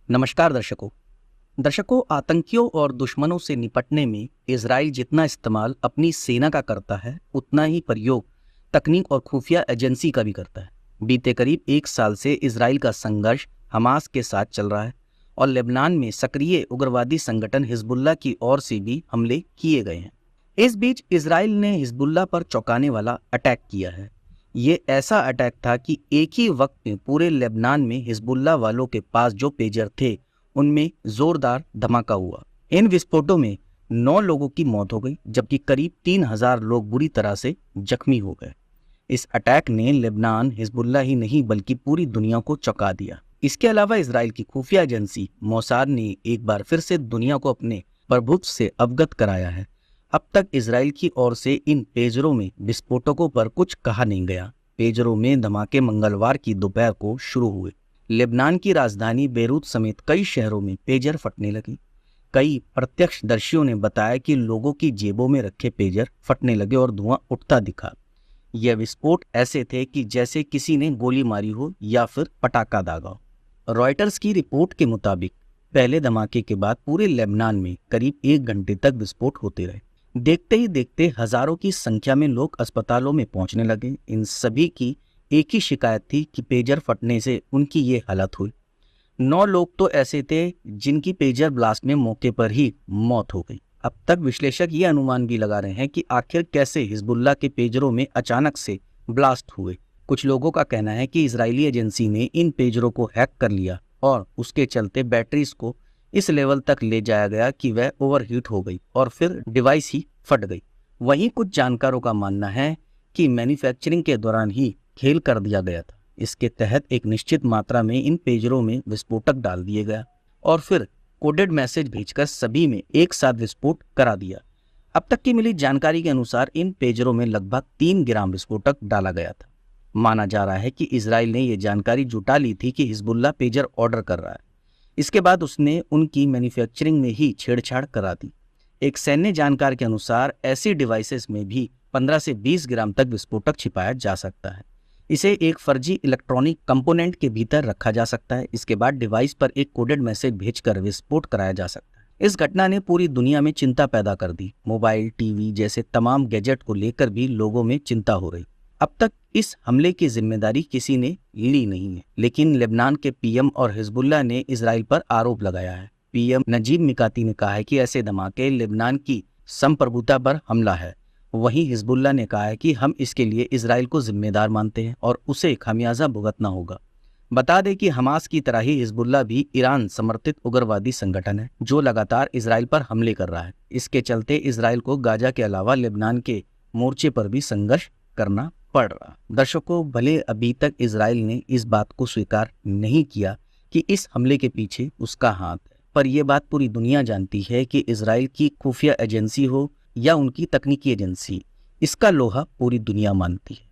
नमस्कार दर्शकों, आतंकियों और दुश्मनों से निपटने में इजराइल जितना इस्तेमाल अपनी सेना का करता है, उतना ही प्रयोग तकनीक और खुफिया एजेंसी का भी करता है। बीते करीब एक साल से इजराइल का संघर्ष हमास के साथ चल रहा है और लेबनान में सक्रिय उग्रवादी संगठन हिजबुल्लाह की ओर से भी हमले किए गए हैं। इस बीच इजराइल ने हिजबुल्लाह पर चौंकाने वाला अटैक किया है। ये ऐसा अटैक था कि एक ही वक्त में पूरे लेबनान में हिजबुल्लाह वालों के पास जो पेजर थे उनमें जोरदार धमाका हुआ। इन विस्फोटों में 9 लोगों की मौत हो गई, जबकि करीब 3000 लोग बुरी तरह से जख्मी हो गए। इस अटैक ने लेबनान, हिजबुल्लाह ही नहीं बल्कि पूरी दुनिया को चौंका दिया। इसके अलावा इजराइल की खुफिया एजेंसी मोसाद ने एक बार फिर से दुनिया को अपने प्रभुत्व से अवगत कराया है। अब तक इजराइल की ओर से इन पेजरों में विस्फोटकों पर कुछ कहा नहीं गया। पेजरों में धमाके मंगलवार की दोपहर को शुरू हुए। लेबनान की राजधानी बेरूत समेत कई शहरों में पेजर फटने लगे। कई प्रत्यक्षदर्शियों ने बताया कि लोगों की जेबों में रखे पेजर फटने लगे और धुआं उठता दिखा। यह विस्फोट ऐसे थे कि जैसे किसी ने गोली मारी हो या फिर पटाखा दागा हो। रॉयटर्स की रिपोर्ट के मुताबिक पहले धमाके के बाद पूरे लेबनान में करीब 1 घंटे तक विस्फोट होते रहे। देखते ही देखते हजारों की संख्या में लोग अस्पतालों में पहुंचने लगे। इन सभी की एक ही शिकायत थी कि पेजर फटने से उनकी ये हालत हुई। 9 लोग तो ऐसे थे जिनकी पेजर ब्लास्ट में मौके पर ही मौत हो गई। अब तक विश्लेषक ये अनुमान भी लगा रहे हैं कि आखिर कैसे हिजबुल्लाह के पेजरों में अचानक से ब्लास्ट हुए। कुछ लोगों का कहना है कि इजरायली एजेंसी ने इन पेजरों को हैक कर लिया और उसके चलते बैटरीज को इस लेवल तक ले जाया गया कि वह ओवरहीट हो गई और फिर डिवाइस ही फट गई। वहीं कुछ जानकारों का मानना है कि मैन्युफैक्चरिंग के दौरान ही खेल कर दिया गया था। इसके तहत एक निश्चित मात्रा में इन पेजरों में विस्फोटक डाल दिए गया और फिर कोडेड मैसेज भेजकर सभी में एक साथ विस्फोट करा दिया। अब तक की मिली जानकारी के अनुसार इन पेजरों में लगभग 3 ग्राम विस्फोटक डाला गया था। माना जा रहा है कि इजराइल ने यह जानकारी जुटा ली थी कि हिजबुल्लाह पेजर ऑर्डर कर रहा है। इसके बाद उसने उनकी मैन्युफैक्चरिंग में ही छेड़छाड़ करा दी। एक सैन्य जानकार के अनुसार ऐसी डिवाइसेस में भी 15 से 20 ग्राम तक विस्फोटक छिपाया जा सकता है। इसे एक फर्जी इलेक्ट्रॉनिक कंपोनेंट के भीतर रखा जा सकता है। इसके बाद डिवाइस पर एक कोडेड मैसेज भेजकर विस्फोट कराया जा सकता है। इस घटना ने पूरी दुनिया में चिंता पैदा कर दी। मोबाइल, टीवी जैसे तमाम गैजेट को लेकर भी लोगों में चिंता हो रही। अब तक इस हमले की जिम्मेदारी किसी ने ली नहीं है, लेकिन लेबनान के पीएम और हिजबुल्लाह ने इजराइल पर आरोप लगाया है। पीएम नजीब मिकाती ने कहा है कि ऐसे धमाके लेबनान की संप्रभुता पर हमला है। वहीं हिजबुल्लाह ने कहा है कि हम इसके लिए इजराइल को जिम्मेदार मानते हैं और उसे खामियाजा भुगतना होगा। बता दें कि हमास की तरह ही हिजबुल्लाह भी ईरान समर्थित उग्रवादी संगठन है जो लगातार इजराइल पर हमले कर रहा है। इसके चलते इजराइल को गाजा के अलावा लेबनान के मोर्चे पर भी संघर्ष करना पड़ रहा। दर्शकों, भले अभी तक इजराइल ने इस बात को स्वीकार नहीं किया कि इस हमले के पीछे उसका हाथ है, पर यह बात पूरी दुनिया जानती है कि इजराइल की खुफिया एजेंसी हो या उनकी तकनीकी एजेंसी, इसका लोहा पूरी दुनिया मानती है।